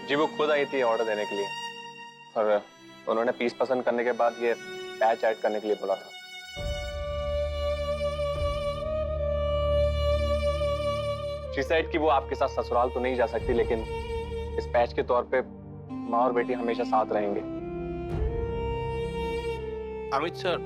जी वो खुद आई थी ऑर्डर देने के लिए और उन्होंने पीस पसंद करने के बाद ये पैच ऐड करने के लिए बोला था। शी सेड कि वो आपके साथ ससुराल तो नहीं जा सकती, लेकिन इस पैच के तौर पे माँ और बेटी हमेशा साथ रहेंगे। अमित सर,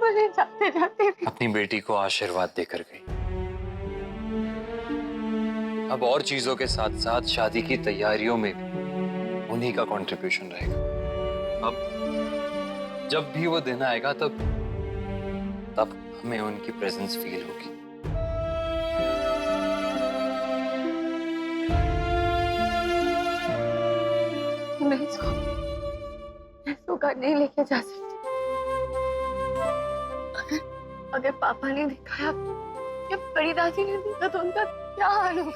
मैंने जाते जाते अपनी बेटी को आशीर्वाद देकर गई। अब और चीजों के साथ साथ शादी की तैयारियों में भी उन्हीं का कंट्रीब्यूशन रहेगा। अब जब भी वो दिन आएगा तब हमें उनकी प्रेजेंस फील होगी। मैं इसको घर नहीं लेके जा सकती। अगर पापा ने देखा या बड़ी दादी ने देखा तो उनका क्या हाल होगा?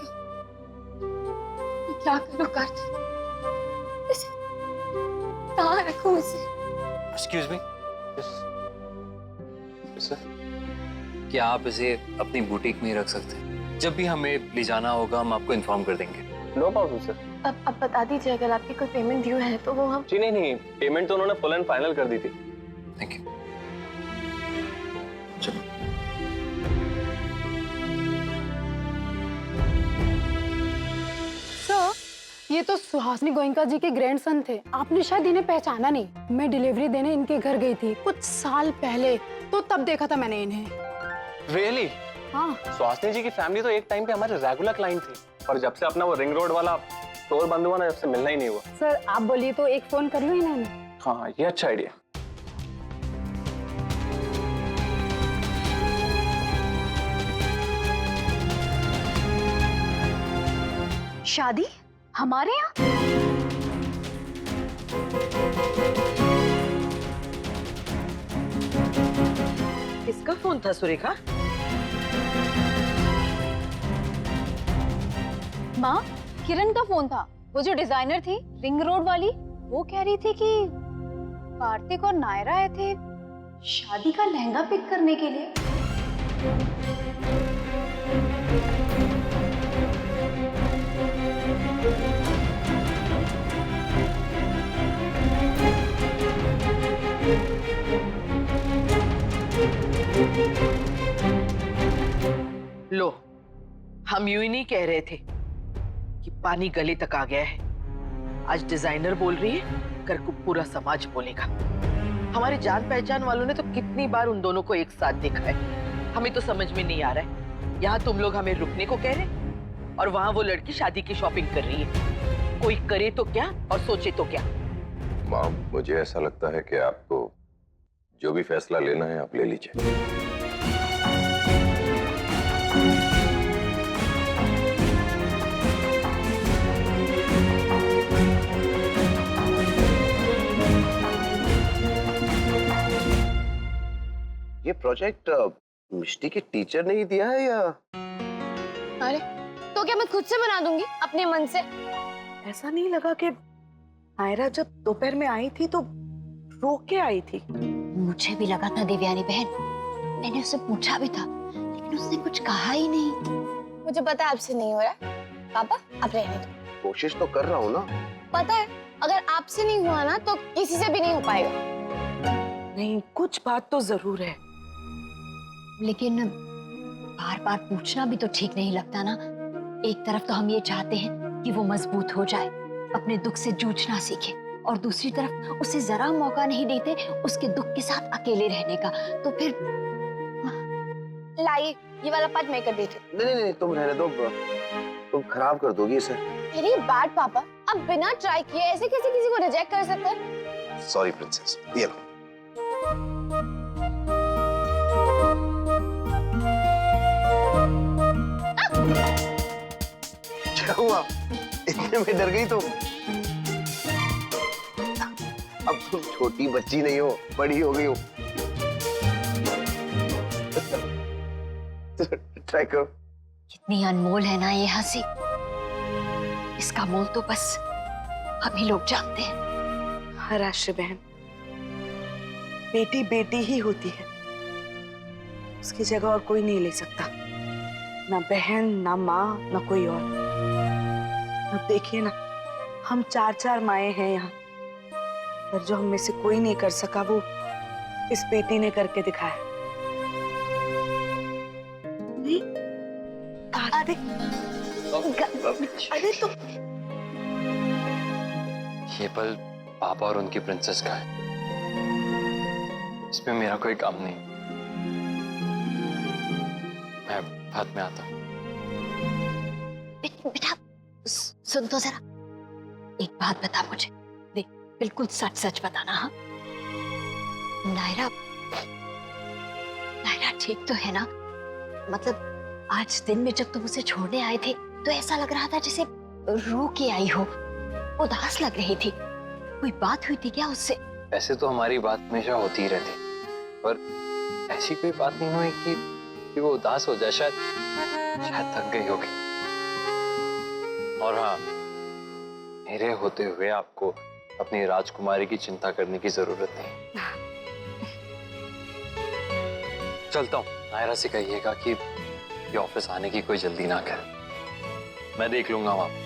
मैं क्या करूं कार्तिक? इसे कहाँ रखूं इसे? एक्सक्यूज मी, सर क्या आप इसे अपनी बुटीक में ही रख सकते हैं? जब भी हमें ले जाना होगा हम आपको इन्फॉर्म कर देंगे। No problem sir. अब बता दीजिए, अगर आपकी कोई पेमेंट ड्यू है तो वो हम। जी नहीं, पेमेंट तो उन्होंने फुल एंड फाइनल कर दी थी। Thank you. ये तो सुहासिनी गोयनका जी के ग्रैंडसन थे। आपने शायद इन्हें पहचाना नहीं। मैं डिलीवरी देने इनके घर गई थी कुछ साल पहले, तो तब देखा था मैंने इन्हें। रियली? हाँ। सुहासिनी जी की फैमिली तो एक टाइम पे हमारे रेगुलर क्लाइंट थी, और जब से अपना वो रिंग रोड वाला स्टोर बंद हुआ ना, जब से मिलना ही नहीं हुआ। सर आप बोलिए तो एक फोन कर लूं इन्हें? हाँ ये अच्छा आइडिया। शादी हमारे यहाँ? किसका फोन था सुरेखा? माँ, किरण का फोन था। वो जो डिजाइनर थी रिंग रोड वाली, वो कह रही थी कि कार्तिक और नायरा आए थे शादी का लहंगा पिक करने के लिए। लो, हम यूं ही नहीं कह रहे थे कि पानी गले तक आ गया है। आज डिजाइनर बोल रही है, कल को पूरा समाज बोलेगा। हमारे जान पहचान वालों ने तो कितनी बार उन दोनों को एक साथ देखा है। हमें तो समझ में नहीं आ रहा है, यहाँ तुम लोग हमें रुकने को कह रहे और वहाँ वो लड़की शादी की शॉपिंग कर रही है। कोई करे तो क्या और सोचे तो क्या। माँ, मुझे ऐसा लगता है कि आपको जो भी फैसला लेना है आप ले लीजिए। ये प्रोजेक्ट मिष्टी के टीचर ने ही दिया है या? अरे तो क्या मैं खुद से बना दूंगी अपने मन से? ऐसा नहीं लगा कि नायरा जब दोपहर में आई थी तो रो के आई थी? मुझे भी लगा था देवयानी बहन, मैंने उससे पूछा भी था लेकिन उसने कुछ कहा ही नहीं। मुझे पता है आपसे नहीं हो रहा है पापा, आप रहने दो। कोशिश तो कर रहा हूँ ना। पता है अगर आपसे नहीं हुआ ना तो किसी से भी नहीं हो पाएगा। नहीं, कुछ बात तो जरूर है। लेकिन बार बार पूछना भी तो ठीक नहीं लगता ना। एक तरफ तो हम ये चाहते हैं कि वो मजबूत हो जाए, अपने दुख से जूझना सीखे, और दूसरी तरफ उसे जरा मौका नहीं देते उसके दुख के साथ अकेले रहने का। तो फिर लाइए ये वाला पार्ट मैं कर देती हूँ। नहीं, तुम रहने दो, तुम खराब कर दोगी इसे। वेरी बैड पापा, अब बिना ट्राई किए ऐसे कैसे किसी को रिजेक्ट कर सकते हैं? सॉरी प्रिंसेस, ये लो। क्या हुआ? इतने में डर गई तुम? अब तुम छोटी बच्ची नहीं हो, बड़ी हो गई हो। ट्राई करो। कितनी अनमोल है ना ये हंसी। इसका मोल तो बस हम ही लोग जानते हैं। हाँ राष्ट्र बहन, बेटी बेटी ही होती है, उसकी जगह और कोई नहीं ले सकता, ना बहन, ना माँ, ना कोई और। अब देखिए ना, हम 4 माएं हैं यहाँ, पर जो हम में से कोई नहीं कर सका वो इस बेटी ने करके दिखाया। नहीं? अरे अरे तो ये पल पापा और उनकी प्रिंसेस का है, इसमें मेरा कोई काम नहीं। मैं बाद में आता हूँ। बेटा सुन तो जरा, एक बात बता मुझे, देख बिल्कुल सच सच बताना। हाँ, नायरा नायरा ठीक तो है ना? मतलब आज दिन में जब तुम उसे छोड़ने आए थे तो ऐसा लग रहा था जैसे रो के आई हो, उदास लग रही थी। कोई बात हुई थी क्या उससे? ऐसे तो हमारी बात हमेशा होती ही रहती, पर ऐसी कोई बात नहीं हुई कि वो उदास हो जाए। शायद थक गई होगी। और हाँ, मेरे होते हुए आपको अपनी राजकुमारी की चिंता करने की जरूरत नहीं। चलता हूँ। नायरा से कहिएगा कि ये ऑफिस आने की कोई जल्दी ना करे, मैं देख लूंगा वहां।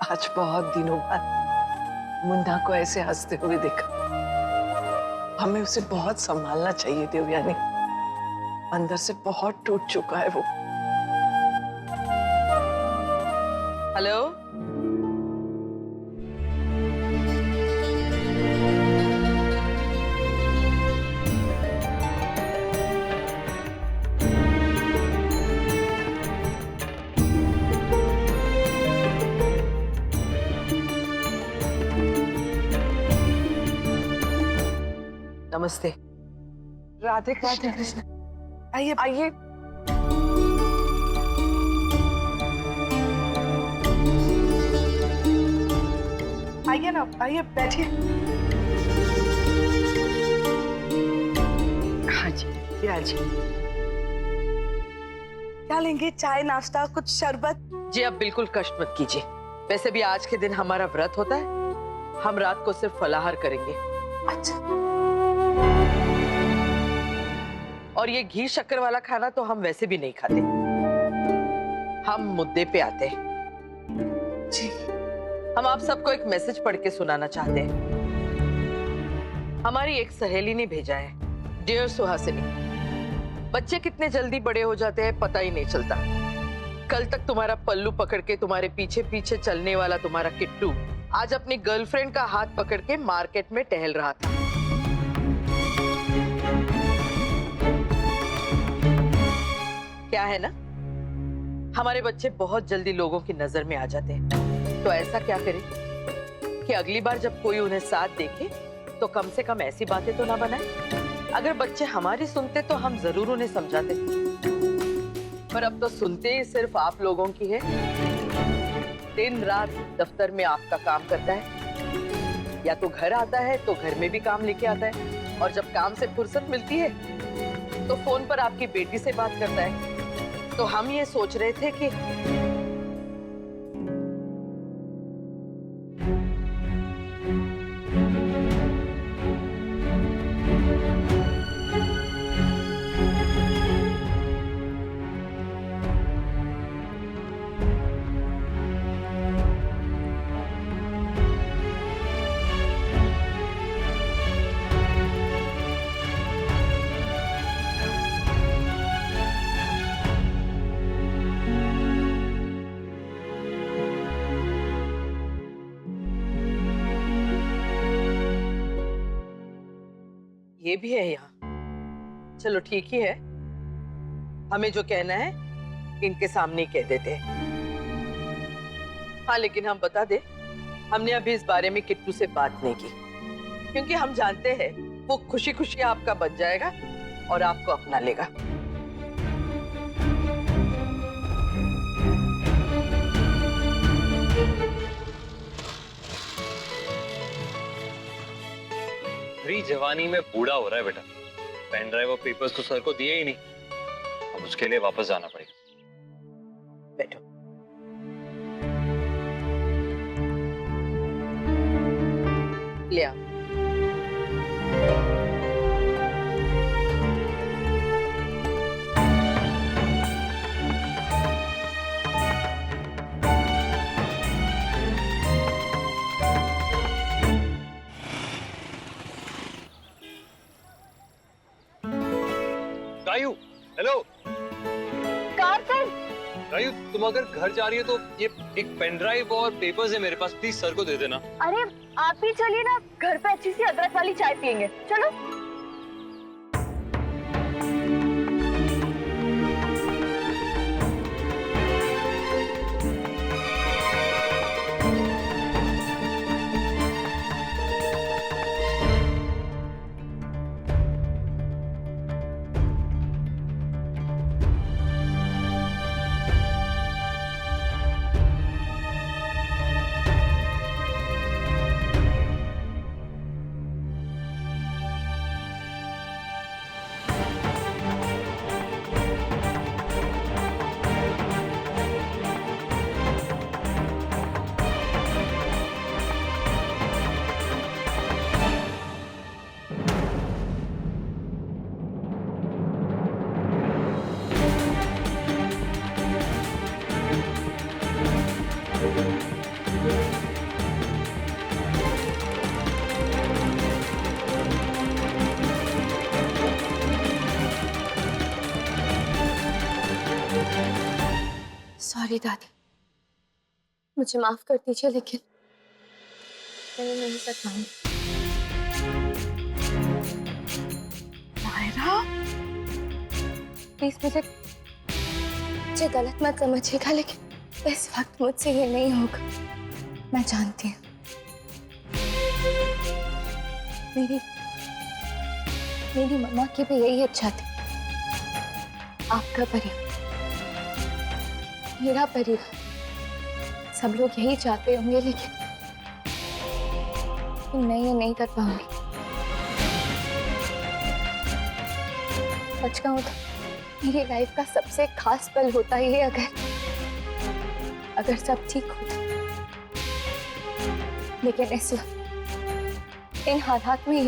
आज बहुत दिनों बाद मुन्ना को ऐसे हंसते हुए देखा। हमें उसे बहुत संभालना चाहिए देवयानी, अंदर से बहुत टूट चुका है वो। हेलो, नमस्ते। राधे कृष्ण। आइए आइए। आइए ना, आइए बैठिए। हाँ जी, बिहार जी। क्या लेंगे? चाय, नाश्ता, कुछ शरबत? जी आप बिल्कुल कष्ट मत कीजिए। वैसे भी आज के दिन हमारा व्रत होता है, हम रात को सिर्फ फलाहार करेंगे। अच्छा। और ये घी शक्कर वाला खाना तो हम वैसे भी नहीं खाते। हम मुद्दे पे आते हैं। जी। हम आप सबको एक मैसेज पढ़ के सुनाना चाहते हैं। हमारी एक सहेली ने भेजा है। डियर सुहासिनी, बच्चे कितने जल्दी बड़े हो जाते हैं पता ही नहीं चलता। कल तक तुम्हारा पल्लू पकड़ के तुम्हारे पीछे पीछे चलने वाला तुम्हारा किट्टू आज अपनी गर्लफ्रेंड का हाथ पकड़ के मार्केट में टहल रहा था। क्या है ना, हमारे बच्चे बहुत जल्दी लोगों की नजर में आ जाते हैं। तो ऐसा क्या करें कि अगली बार जब कोई उन्हें साथ देखे तो कम से कम ऐसी बातें तो ना बनाए। अगर बच्चे हमारी सुनते तो हम जरूर उन्हें समझाते, पर अब तो सुनते ही सिर्फ आप लोगों की है। दिन रात दफ्तर में आपका काम करता है, या तो घर आता है तो घर में भी काम लेके आता है, और जब काम से फुर्सत मिलती है तो फोन पर आपकी बेटी से बात करता है। तो हम ये सोच रहे थे कि ये भी है यहाँ। चलो ठीक ही है, हमें जो कहना है इनके सामने ही कह देते हैं। हाँ लेकिन हम बता दे, हमने अभी इस बारे में किट्टू से बात नहीं की, क्योंकि हम जानते हैं वो खुशी खुशी आपका बन जाएगा और आपको अपना लेगा। मेरी जवानी में बूढ़ा हो रहा है बेटा, पेन ड्राइव और पेपर्स तो सर को दिए ही नहीं, अब उसके लिए वापस जाना पड़ेगा। बैठो। ले आओ। गायू, हेलो। गायू, तुम अगर घर जा रही हो तो ये एक पेन ड्राइव और पेपर्स है मेरे पास, प्लीज सर को दे देना। अरे आप भी चलिए ना, घर पे अच्छी सी अदरक वाली चाय पियेंगे, चलो। सॉरी दादी, मुझे माफ कर दीजिए, लेकिन मैंने नहीं कर पाऊंगी। नायरा, प्लीज मुझे गलत मत समझिएगा, लेकिन इस वक्त मुझसे ये नहीं होगा। मैं जानती हूँ मेरी मम्मा की भी यही इच्छा थी, आपका परिवार, मेरा परिवार, सब लोग यही चाहते होंगे, लेकिन मैं ये नहीं कर पाऊंगी। सच कहूं तो मेरी लाइफ का सबसे खास पल होता ही है अगर सब ठीक होता, लेकिन इस वक्त इन हालात में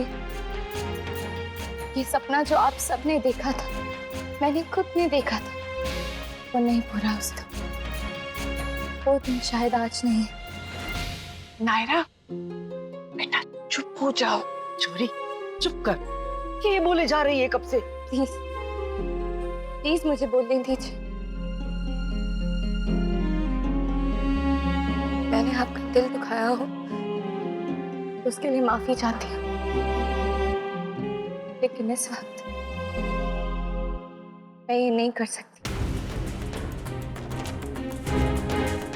ये सपना जो आप सबने देखा था, मैंने खुद नहीं देखा था, वो नहीं पूरा हो सकता। वो दिन शायद आज नहीं है। नायरा, बेटा चुप हो जाओ। चोरी, चुप कर। ये बोले जा रही है कब से? प्लीज प्लीज मुझे बोलने दीजिए। मैंने आपका दिल दुखाया हो तो उसके लिए माफी चाहती हूँ, लेकिन इस वक्त मैं ये नहीं कर सकती।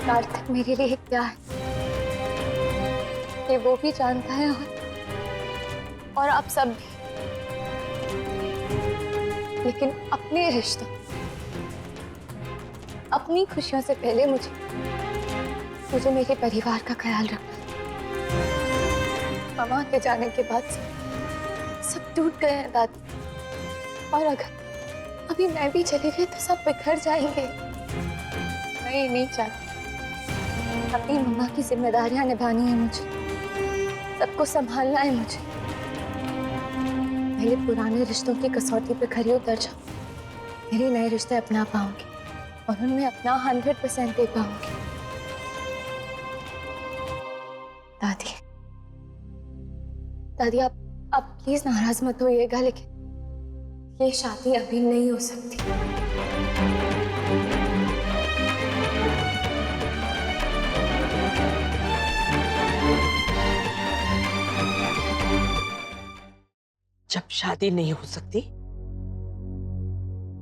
कार्तिक मेरे लिए क्या है ये वो भी जानता है, और आप सब भी, लेकिन अपने रिश्तों, अपनी खुशियों से पहले मुझे मेरे परिवार का ख्याल रखना है। मामा के जाने के बाद सब टूट गए हैं दादी, और अगर अभी मैं भी चली गई तो सब बिखर जाएंगे। मैं ये नहीं चाहती। अपनी मम्मा की जिम्मेदारियां निभानी है मुझे, सबको संभालना है मुझे। मेरे पुराने रिश्तों की कसौटी पे खरी उतर जाऊं, मेरे नए रिश्ते अपना पाऊंगी और उनमें अपना 100% दे पाऊंगी। दादी दादी, आप प्लीज नाराज मत होइएगा, लेकिन ये शादी अभी नहीं हो सकती। जब शादी नहीं हो सकती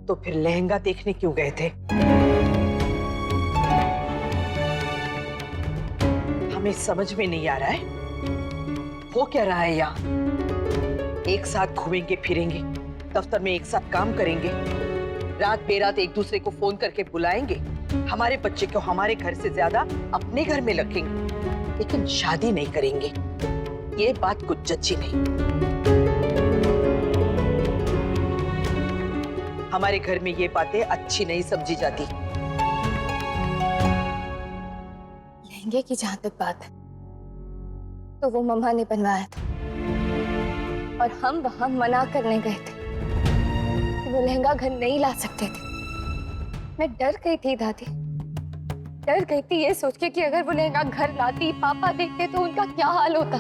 तो फिर लहंगा देखने क्यों गए थे? हमें समझ में नहीं आ रहा है हो क्या रहा है यहाँ। एक साथ घूमेंगे फिरेंगे, दफ्तर में एक साथ काम करेंगे, रात बेरात एक दूसरे को फोन करके बुलाएंगे, हमारे बच्चे को हमारे घर से ज्यादा अपने घर में रखेंगे, लेकिन शादी नहीं करेंगे। ये बात कुछ जच्ची नहीं। हमारे घर में ये बातें अच्छी नहीं समझी जाती। लहंगे की जहां तक बात है तो वो मम्मा ने बनवाया था और हम वहां मना करने गए थे कि वो लहंगा घर नहीं ला सकते थे। मैं डर गई थी दादी, डर गई थी ये सोच के कि अगर वो लहंगा घर लाती, पापा देखते तो उनका क्या हाल होता।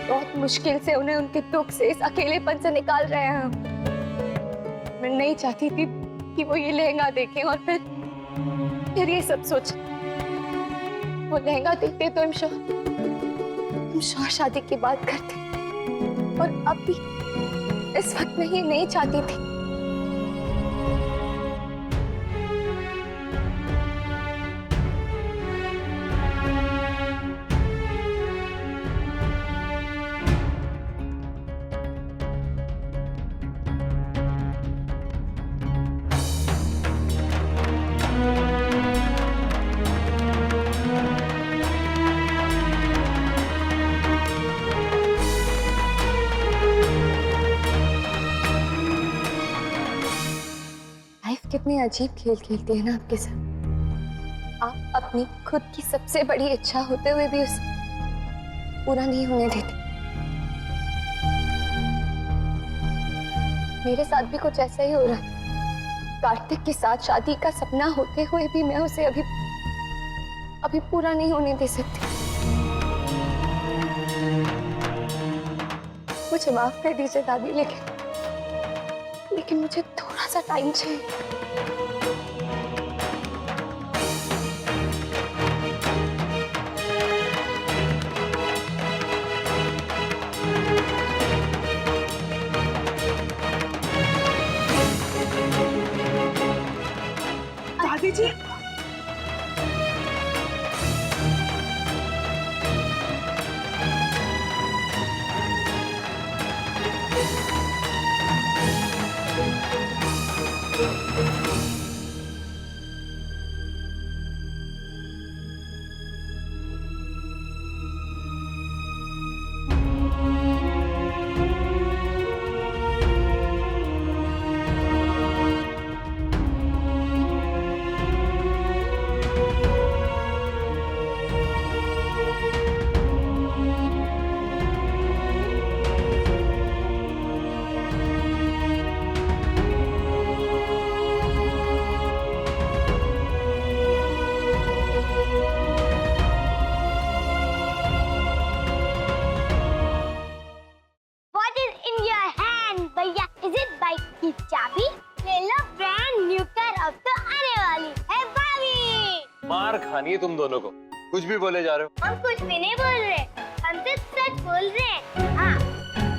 बहुत मुश्किल से उन्हें उनके दुख से, इस अकेलेपन से निकाल रहे हैं हम। मैं नहीं चाहती थी कि वो ये लहंगा देखें और फिर ये सब सोच। वो लहंगा देखते तो हम श्योर शादी की बात करते, और अब भी इस वक्त मैं ये नहीं चाहती थी। कितनी अजीब खेल खेलती है ना आपके साथ। आप अपनी खुद की सबसे बड़ी इच्छा होते हुए भी उसे पूरा नहीं होने देती। मेरे साथ भी कुछ ऐसा ही हो रहा है। कार्तिक के साथ शादी का सपना होते हुए भी मैं उसे अभी पूरा नहीं होने दे सकती। मुझे माफ कर दीजिए दादी, लेकिन मुझे थोड़ा सा टाइम चाहिए। दादी जी, मार खानी है तुम दोनों को। कुछ भी बोले जा रहे हो। हम कुछ भी नहीं बोल रहे, हम सिर्फ सच बोल रहे हैं। हाँ,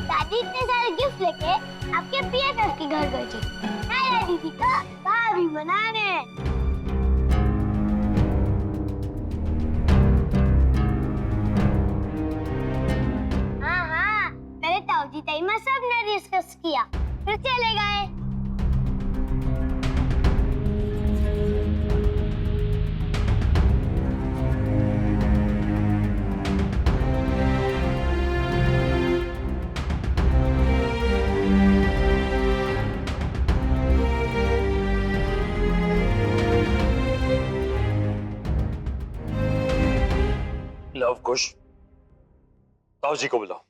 दादी इतने सारे गिफ्ट लेके आपके BFF के घर गई थी नया दीदी का भाभी बनाने। हाँ, पहले ताऊजी ताईमा सबने डिस्कस किया, फिर चले गए। लव कुश, ताऊ जी को बुलाओ।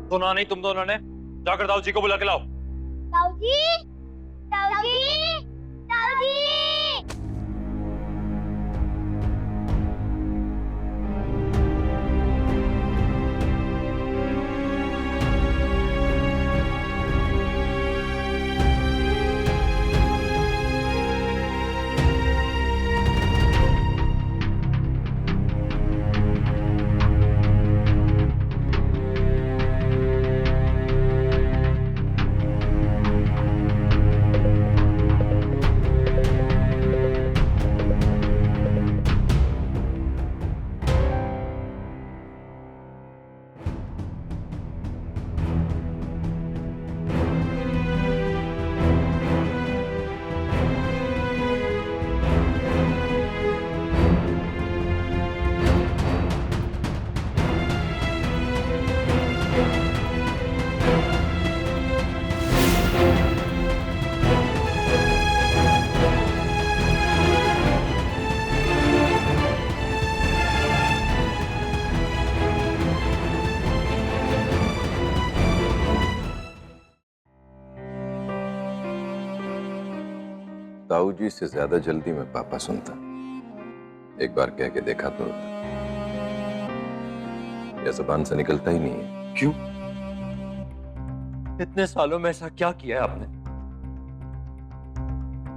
सुना नहीं तुम दोनों ने? जाकर ताऊ जी को बुला के लाओ। ताऊ जी, ताऊ जी, ताऊ जी। ताऊ जी से ज्यादा जल्दी में पापा सुनता। एक बार कह के देखा तो यह जबान से निकलता ही नहीं है। क्यों? इतने सालों में ऐसा क्या किया है आपने?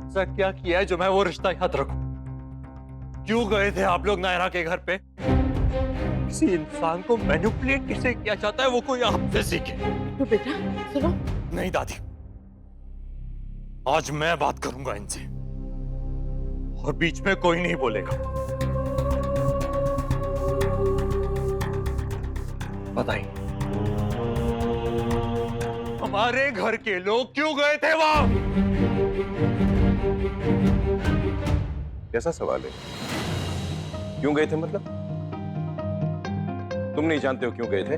ऐसा क्या किया है जो मैं वो रिश्ता याद रखूं? क्यों गए थे आप लोग नायरा के घर पे? किसी इंसान को मैनिपुलेट कैसे किया जाता है वो कोई आपसे सीखे। तो बेटा सुनो। नहीं दादी, आज मैं बात करूंगा इनसे और बीच में कोई नहीं बोलेगा। बताइए, हमारे घर के लोग क्यों गए थे वहां? कैसा सवाल है? क्यों गए थे मतलब? तुम नहीं जानते हो क्यों गए थे?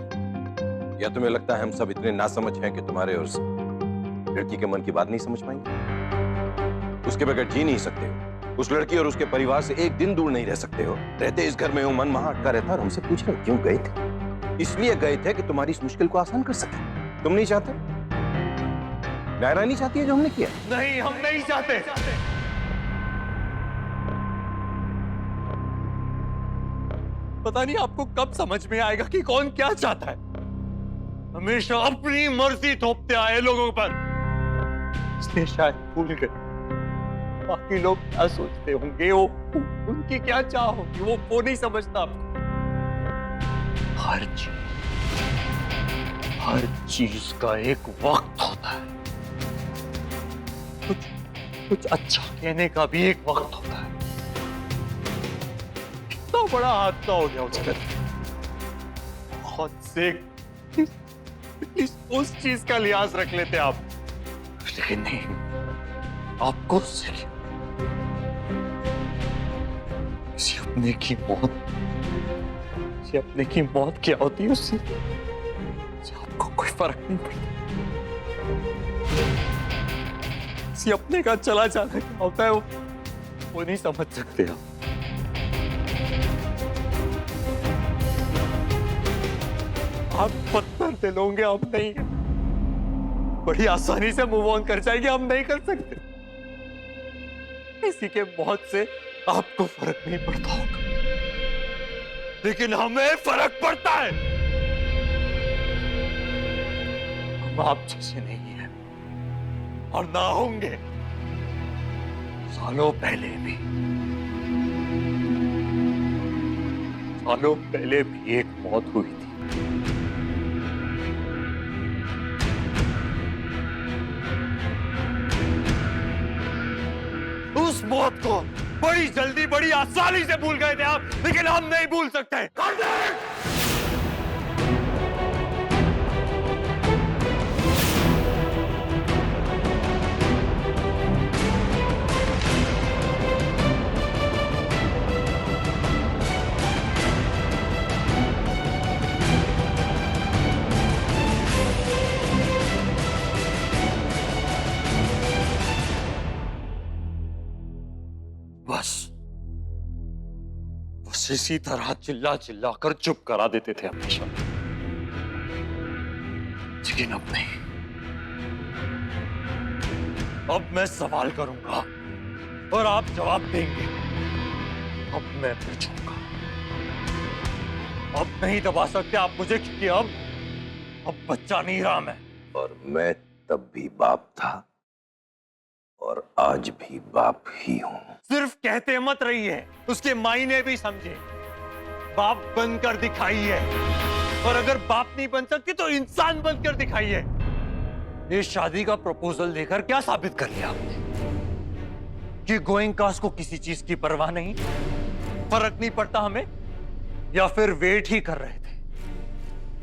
या तुम्हें लगता है हम सब इतने नासमझ हैं कि तुम्हारे और लड़की के मन की बात नहीं समझ पाएंगे? उसके बगैर जी नहीं सकते हो, उस लड़की और उसके परिवार से एक दिन दूर नहीं रह सकते हो। रहते इस घर में हो, मन वहां अटका रहता और हमसे पूछ रहे हो क्यों गए थे? इसलिए गए थे कि तुम्हारी इस मुश्किल को आसान कर सके। तुम नहीं चाहते? नायरा नहीं चाहती है जो हमने किया? नहीं, हम नहीं चाहते। पता नहीं आपको कब समझ में आएगा कि कौन क्या चाहता है। हमेशा अपनी मर्जी थोपते आए लोगों पर, इसलिए शायद भूल गए बाकी लोग क्या सोचते होंगे, वो उनकी क्या चाह होगी, वो नहीं समझता आपको। हर चीज का एक वक्त होता है। कुछ अच्छा कहने का भी एक वक्त होता है। कितना बड़ा हादसा हो गया उसके खुद से उस चीज का लिहाज रख लेते आप, लेकिन नहीं, आपको किसी अपने की मौत क्या होती है उससे आपको कोई फर्क नहीं पड़ता। किसी अपने का चला जाना क्या होता है वो नहीं समझ सकते आप। आप पत्थर दिल होंगे, हम नहीं। बड़ी आसानी से मूव ऑन कर जाएंगे, हम नहीं कर सकते। किसी के मौत से आपको फर्क नहीं पड़ता होगा, लेकिन हमें फर्क पड़ता है। हम आप जैसे नहीं है और ना होंगे। सालों पहले भी एक मौत हुई थी। उस मौत को बड़ी जल्दी, बड़ी आसानी से भूल गए थे आप, लेकिन हम नहीं भूल सकते। बस इसी तरह चिल्ला चिल्ला कर चुप करा देते थे हमेशा, लेकिन अब नहीं। अब मैं सवाल करूंगा और आप जवाब देंगे। अब मैं पूछूंगा। अब नहीं दबा सकते आप मुझे, क्योंकि अब बच्चा नहीं रहा मैं। और मैं तब भी बाप था और आज भी बाप ही हूं। सिर्फ कहते मत रहिए, उसके मायने भी समझे। बाप बनकर दिखाइए, और अगर बाप नहीं बन सकती तो इंसान बनकर दिखाइए। ये शादी का प्रपोजल देकर क्या साबित कर लिया आपने? कि गोइंकास को किसी चीज की परवाह नहीं, फर्क नहीं पड़ता हमें, या फिर वेट ही कर रहे थे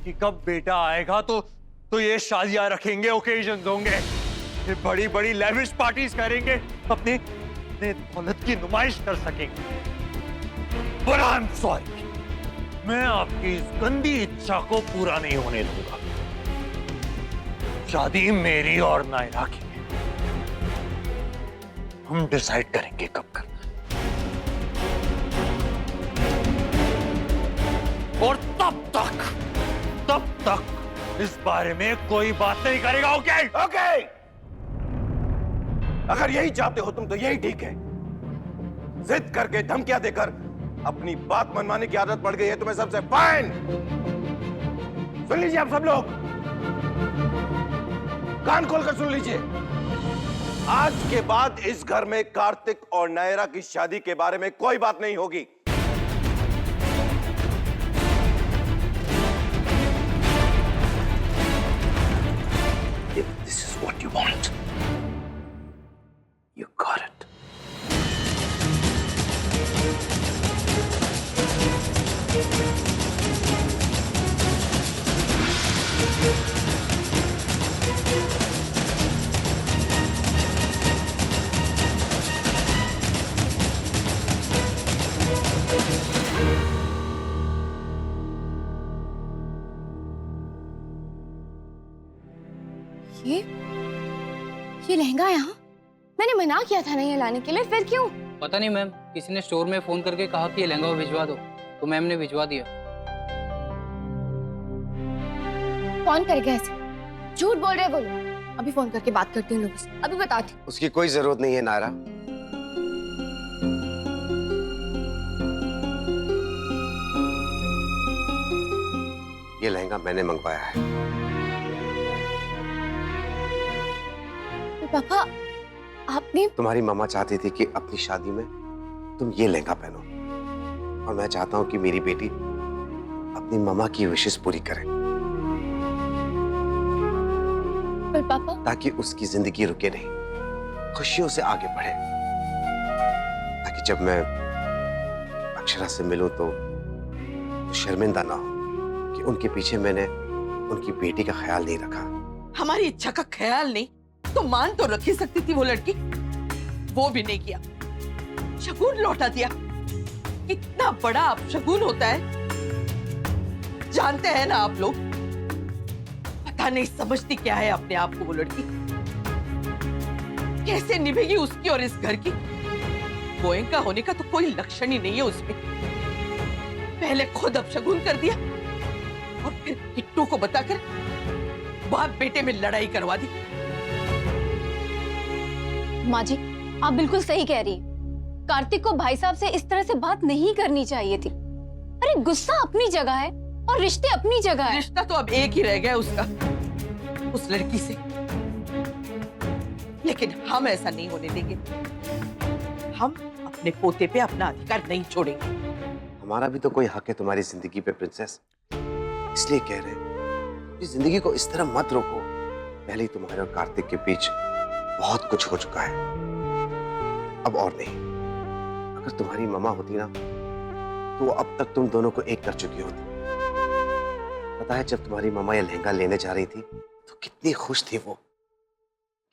कि कब बेटा आएगा तो ये शादियां रखेंगे, ओकेजन्स होंगे, ये बड़ी बड़ी लेविश पार्टीज करेंगे, अपने दौलत की नुमाइश कर सकेंगे। But I'm sorry, मैं आपकी इस गंदी इच्छा को पूरा नहीं होने दूंगा। शादी मेरी और नायरा की है। हम डिसाइड करेंगे कब करना है। और तब तक इस बारे में कोई बात नहीं करेगा। ओके? ओके। अगर यही चाहते हो तुम तो यही ठीक है। जिद करके धमकियां देकर अपनी बात मनवाने की आदत पड़ गई है तुम्हें सबसे। फाइन, सुन लीजिए आप सब लोग, कान खोलकर सुन लीजिए। आज के बाद इस घर में कार्तिक और नायरा की शादी के बारे में कोई बात नहीं होगी। If this is what you want, you got it. ये लहंगा यहाँ? मैंने मना किया था ना ये लाने के लिए, फिर क्यों? पता नहीं मैम, किसी ने स्टोर में फोन करके कहा कि ये लहंगा भिजवा दो, तो मैम ने भिजवा दिया। कौन कर गया ऐसे? झूठ बोल रहे वो लोग। अभी फोन करके बात करती हूँ लोगों से, अभी बताती हूँ। उसकी कोई जरूरत नहीं है नायरा। ये लहंगा मैंने मंगवाया है। पापा, आपने? तुम्हारी मामा चाहती थी कि अपनी शादी में तुम ये लहंगा पहनो, और मैं चाहता हूं कि मेरी बेटी अपनी मामा की विशेष पूरी करे, पर पापा, ताकि उसकी जिंदगी रुके नहीं, खुशियों से आगे बढ़े, ताकि जब मैं अक्षरा से मिलूं तो शर्मिंदा ना हो कि उनके पीछे मैंने उनकी बेटी का ख्याल नहीं रखा। हमारी इच्छा का ख्याल नहीं तो मान तो रख ही सकती थी वो लड़की, वो भी नहीं किया। शगुन लौटा दिया। कितना बड़ा अपशगुन होता है जानते हैं ना आप लोग। पता नहीं समझती क्या है अपने आप को वो लड़की। कैसे निभेगी उसकी और इस घर की। गोयंका होने का तो कोई लक्षण ही नहीं है उसमें। पहले खुद अपशगुन कर दिया और फिर किट्टू को बताकर बाप बेटे में लड़ाई करवा दी। माँ जी, आप बिल्कुल सही कह रही हैं। कार्तिक को भाई साहब से इस तरह से बात नहीं करनी चाहिए थी। अरे गुस्सा अपनी जगह है और रिश्ते अपनी जगह है। रिश्ता तो अब एक ही रह गया उसका, उस लड़की से। लेकिन हम ऐसा नहीं होने देंगे। हम अपने पोते पे अपना अधिकार नहीं छोड़ेंगे। हमारा भी तो कोई हक है तुम्हारी जिंदगी पे प्रिंसेस, इसलिए कह रहे हैं कि जिंदगी को इस तरह मत रोको। पहले ही तुम्हारे और कार्तिक के बीच बहुत कुछ हो चुका है, अब और नहीं। अगर तुम्हारी मामा होती ना तो वो अब तक तुम दोनों को एक कर चुकी होती। पता है जब तुम्हारी मामा ये लहंगा लेने जा रही थी तो कितनी खुश थी वो।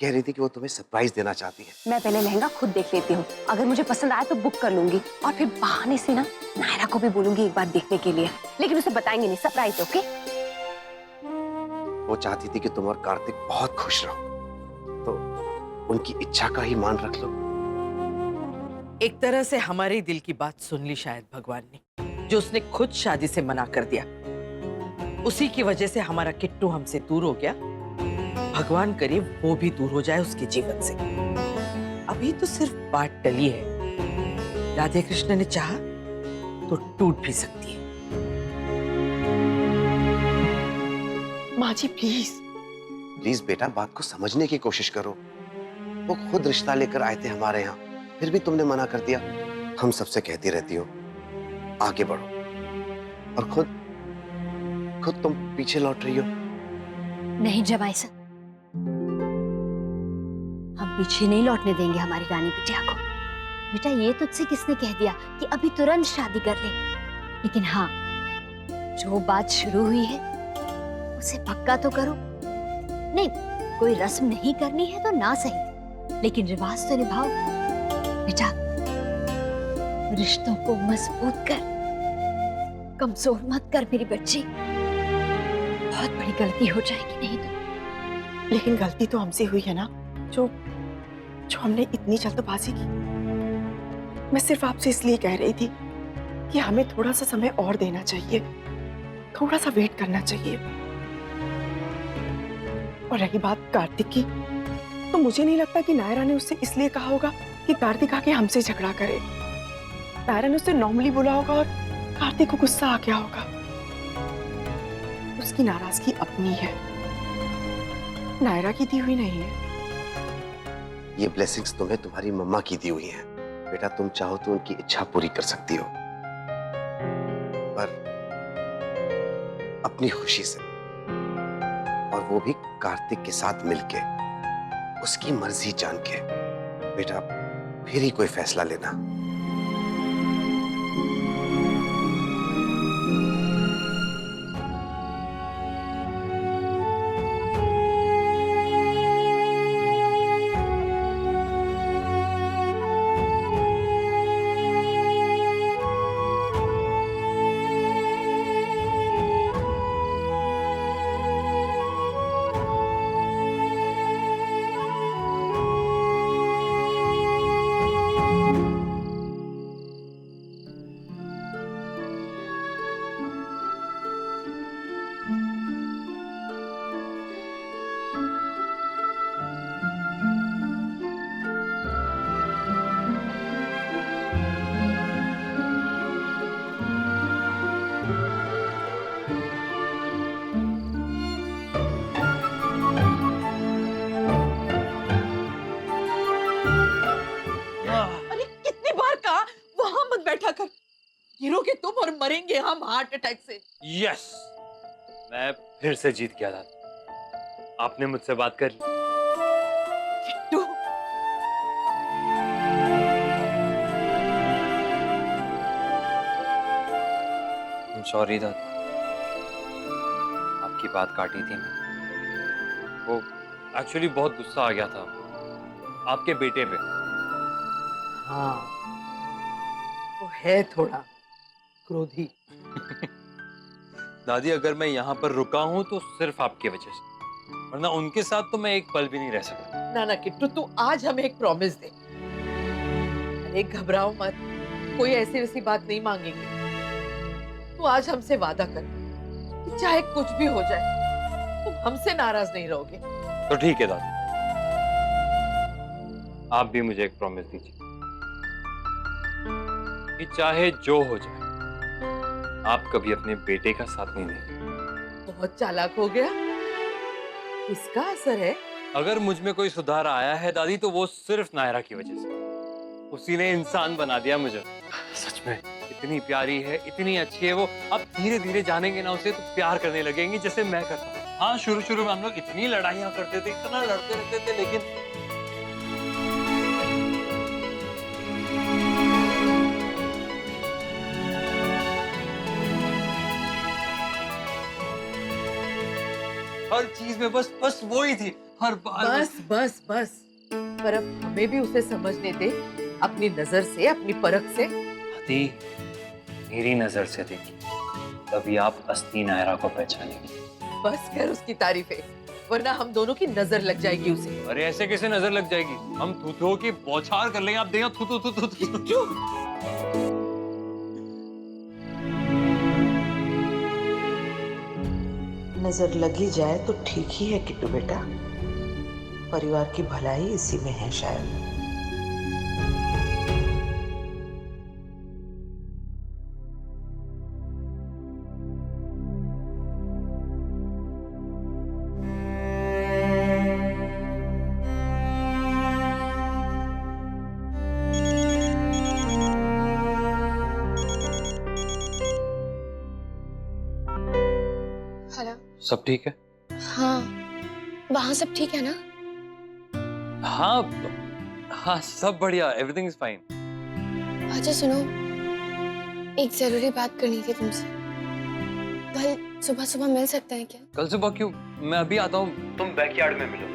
कह रही थी कि वो तुम्हें सरप्राइज देना चाहती है। मैं पहले लहंगा खुद देख लेती हूँ, अगर मुझे पसंद आया तो बुक कर लूंगी और फिर बहाने से ना नायरा को भी बोलूंगी एक बार देखने के लिए, लेकिन उसे बताएंगे नहीं, सरप्राइज। ओके? वो चाहती थी कि तुम और कार्तिक बहुत खुश रहो, तो उनकी इच्छा का ही मान रख लो। एक तरह से हमारे दिल की बात सुन ली शायद भगवान ने, जो उसने खुद शादी से मना कर दिया। उसी की वजह से हमारा किट्टू हमसे दूर हो गया। भगवान करे वो भी दूर हो जाए उसके जीवन से। अभी तो सिर्फ बात टली है। राधे कृष्ण ने चाहा तो टूट भी सकती है। माँ जी प्लीज। प्लीज बेटा, बात को समझने की कोशिश करो। वो खुद रिश्ता लेकर आए थे हमारे यहाँ, फिर भी तुमने मना कर दिया। हम सबसे कहती रहती हो आगे बढ़ो, और खुद तुम पीछे लौट रही हो। नहीं जमाई सर, हम पीछे नहीं लौटने देंगे हमारी रानी बिटिया को। बेटा ये तुझसे किसने कह दिया कि अभी तुरंत शादी कर ले? लेकिन हाँ, जो बात शुरू हुई है उसे पक्का तो करो। नहीं, कोई रस्म नहीं करनी है तो ना सही, लेकिन रिवाज तो निभाओ। बेटा रिश्तों को मजबूत कर, कमजोर मत कर मेरी बच्ची। बहुत बड़ी गलती हो जाएगी नहीं तो। लेकिन गलती तो हमसे हुई है ना, जो हमने इतनी जल्दबाजी की। मैं सिर्फ आपसे इसलिए कह रही थी कि हमें थोड़ा सा समय और देना चाहिए, थोड़ा सा वेट करना चाहिए। और रही बात कार्तिक की, तो मुझे नहीं लगता कि नायरा ने उससे इसलिए कहा होगा कि कार्तिक आके हमसे झगड़ा करे। नायरा ने उससे नॉर्मली बोला होगा और कार्तिक को गुस्सा आ गया होगा। उसकी नाराजगी अपनी है, नायरा की दी हुई नहीं है। ये ब्लेसिंग्स तुम्हें तुम्हारी मम्मा की दी हुई हैं। बेटा तुम चाहो तो उनकी इच्छा पूरी कर सकती हो, पर अपनी खुशी से, और वो भी कार्तिक के साथ मिलके, उसकी मर्जी जान के। बेटा फिर ही कोई फैसला लेना। गिरोगे तुम और मरेंगे हम हार्ट अटैक से। यस, मैं फिर से जीत गया था। आपने मुझसे बात कर ली। किट्टू, सॉरी दादी, आपकी बात काटी थी मैं। वो एक्चुअली बहुत गुस्सा आ गया था आपके बेटे पे। हाँ, वो है थोड़ा क्रोधी। दादी, अगर मैं यहाँ पर रुका हूँ तो सिर्फ आपकी वजह से, वरना उनके साथ तो मैं एक पल भी नहीं रह सकता। ना ना किट्टू, तू आज हमें एक प्रॉमिस दे। अरे घबराओ मत, कोई ऐसी वैसी बात नहीं मांगेंगे। तू आज हमसे वादा कर कि चाहे कुछ भी हो जाए तुम हमसे नाराज नहीं रहोगे। तो ठीक है दादी, आप भी मुझे एक प्रॉमिस दीजिए कि चाहे जो हो जाए आप कभी अपने बेटे का साथ नहीं देंगे। बहुत चालाक हो गया। इसका असर है। अगर मुझ में कोई सुधार आया है दादी तो वो सिर्फ नायरा की वजह से। उसी ने इंसान बना दिया मुझे। सच में इतनी प्यारी है, इतनी अच्छी है वो। अब धीरे धीरे जानेंगे ना उसे तो प्यार करने लगेंगे जैसे मैं करता हूँ। हाँ, शुरू शुरू में हम लोग इतनी लड़ाइयाँ करते थे, इतना लड़ते रहते थे, लेकिन हर चीज में बस बस वो ही थी, हर बार बस बस बस। पर अब हमें भी उसे समझने दे, अपनी नजर से, अपनी परख से। दादी, मेरी नजर से देखिए, तभी आप असली नायरा को पहचानेंगे। बस कर उसकी तारीफें, वरना हम दोनों की नजर लग जाएगी उसे। अरे ऐसे कैसे नजर लग जाएगी? हम थू की बौछार कर लेंगे, आप देखना थू थू थू थू थू। नजर लगी जाए तो ठीक ही है किट्टू बेटा। परिवार की भलाई इसी में है शायद। हेलो। सब ठीक है? हाँ, वहाँ सब ठीक है ना? हाँ हाँ, सब बढ़िया, एवरीथिंग इज फाइन। अच्छा सुनो, एक जरूरी बात करनी थी तुमसे। कल सुबह सुबह मिल सकते हैं क्या? कल सुबह क्यों? मैं अभी आता हूँ, तुम बैकयार्ड में मिलो।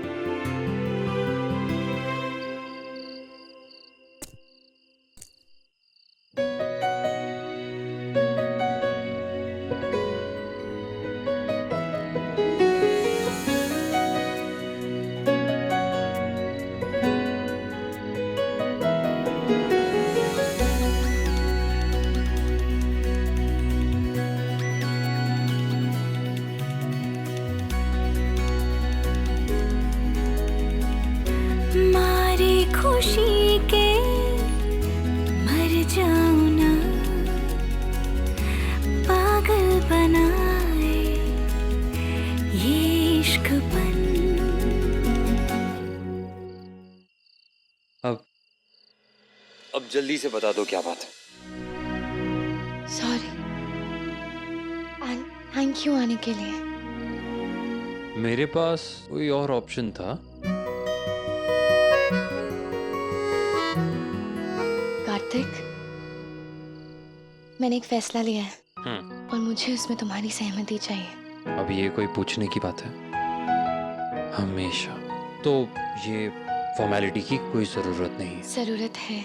खुशी के मर जाऊं ना, पागल बनाए ये इश्कपन। अब जल्दी से बता दो क्या बात है। सॉरी एंड थैंक यू आने के लिए। मेरे पास कोई और ऑप्शन था? कार्तिक, मैंने एक फैसला लिया है और मुझे उसमें तुम्हारी सहमति चाहिए। अब ये कोई पूछने की बात है? हमेशा तो ये फॉर्मेलिटी की कोई जरूरत नहीं है। जरूरत है।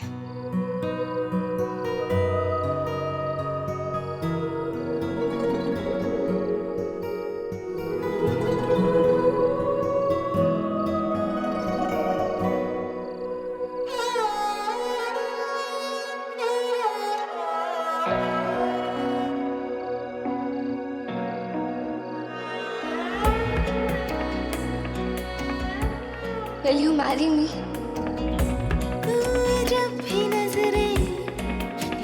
Will you marry me? जब भी नजरें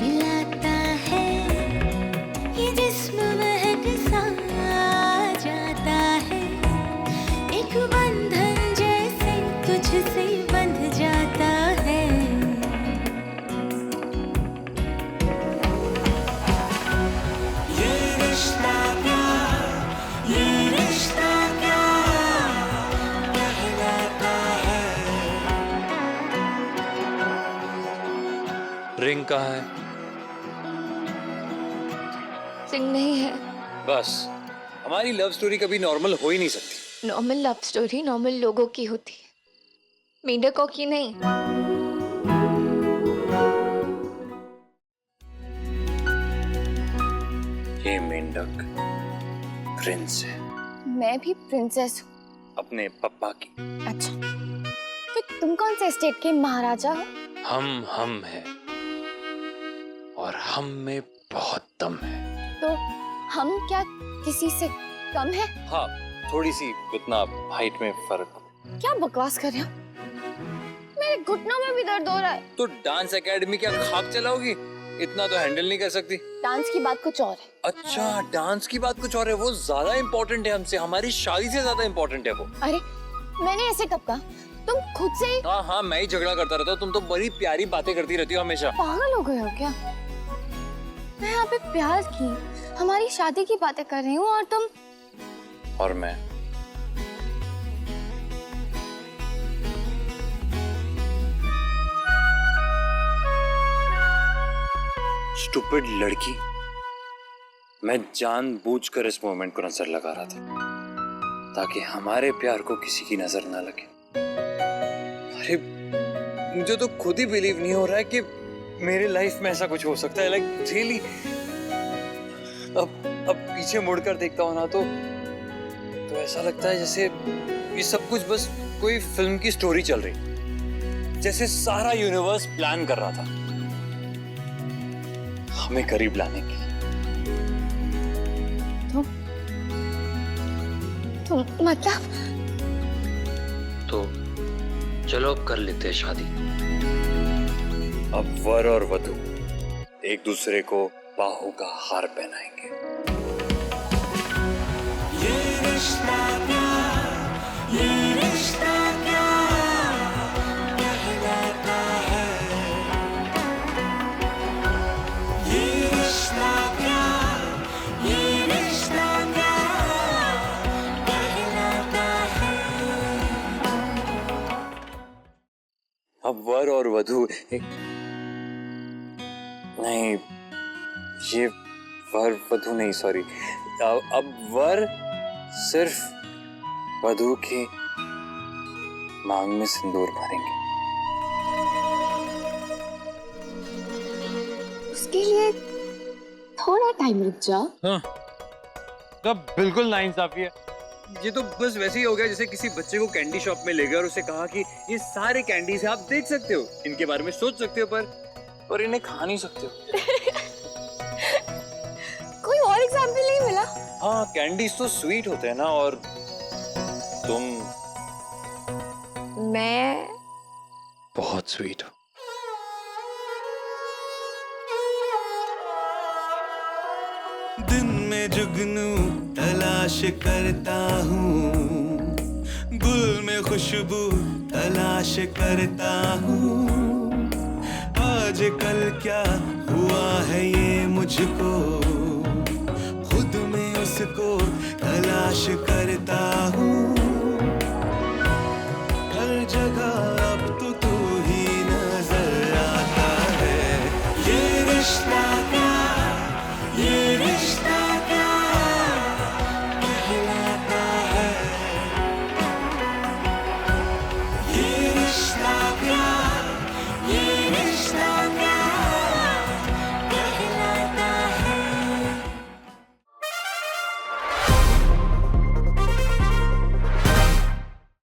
मिलाता है ये जिस्म महक सा जाता है, एक बंधन जैसे तुझसे बंध जाता है। ये रिश्ता क्या, ये रिश्ता क्या कहलाता है। रिंग कहाँ है? सिंग नहीं है। बस हमारी लव स्टोरी कभी नॉर्मल हो ही नहीं सकती। नॉर्मल लव स्टोरी नॉर्मल लोगों की होती है, मेंढकों की नहीं। ये मेंढक प्रिंस है, मैं भी प्रिंसेस हूँ। अपने पप्पा की। अच्छा, तो तुम कौन से स्टेट के महाराजा हो? हम हैं और हम में बहुत दम है। तो हम क्या किसी से कम है? हाँ, थोड़ी सी, इतना हाइट में फर्क। क्या बकवास कर रहे हो? मेरे घुटनों में भी दर्द हो रहा है। तो डांस एकेडमी क्या खाक चलाओगी? इतना तो हैंडल नहीं कर सकती। डांस की बात कुछ और है। अच्छा, डांस की बात कुछ और है। वो ज्यादा इम्पोर्टेंट है हमसे, हमारी शादी से ज्यादा इम्पोर्टेंट है वो। अरे मैंने ऐसे कब कहा? तुम खुद से ही हाँ, मैं ही झगड़ा करता रहता हूँ। तुम तो बड़ी प्यारी बातें करती रहती हो हमेशा। पागल हो गए हो क्या? मैं यहाँ पे प्यार की, हमारी शादी की बातें कर रही हूँ और तुम। और मैं स्टूपिड लड़की, मैं जानबूझकर इस मोमेंट को नजर लगा रहा था ताकि हमारे प्यार को किसी की नजर ना लगे। अरे मुझे तो खुद ही बिलीव नहीं हो रहा है कि मेरे लाइफ में ऐसा कुछ हो सकता है। Like really. अब पीछे मुड़कर देखता हूं ना तो ऐसा लगता है जैसे ये सब कुछ बस कोई फिल्म की स्टोरी चल रही, जैसे सारा यूनिवर्स प्लान कर रहा था हमें करीब लाने की। तुम मतलब? तो चलो अब कर लेते हैं शादी। अब वर और वधू एक दूसरे को बाहों का हार पहनाएंगे। ये रिश्ता क्या, ये रिश्ता क्या कहलाता है। ये रिश्ता क्या, ये रिश्ता क्या कहलाता है। अब वर और वधू नहीं, ये वर वधू नहीं, सॉरी। अब वर सिर्फ वधू की मांग में सिंदूर भरेंगे। उसके लिए थोड़ा टाइम रुक जाओ। हाँ, तब बिल्कुल नाइंसाफी है। ये तो बस वैसे ही हो गया जैसे किसी बच्चे को कैंडी शॉप में ले गए और उसे कहा कि ये सारे कैंडीज आप देख सकते हो, इनके बारे में सोच सकते हो, पर इन्हें खा नहीं सकते हो। कोई और एग्जाम्पल नहीं मिला? हाँ, कैंडीज तो स्वीट होते हैं ना, और तुम मैं बहुत बहुत स्वीट हो। दिन में जुगनू तलाश करता हूँ, गुल में खुशबू तलाश करता हूँ। आज कल क्या हुआ है ये मुझको, खुद में उसको तलाश करता हूँ।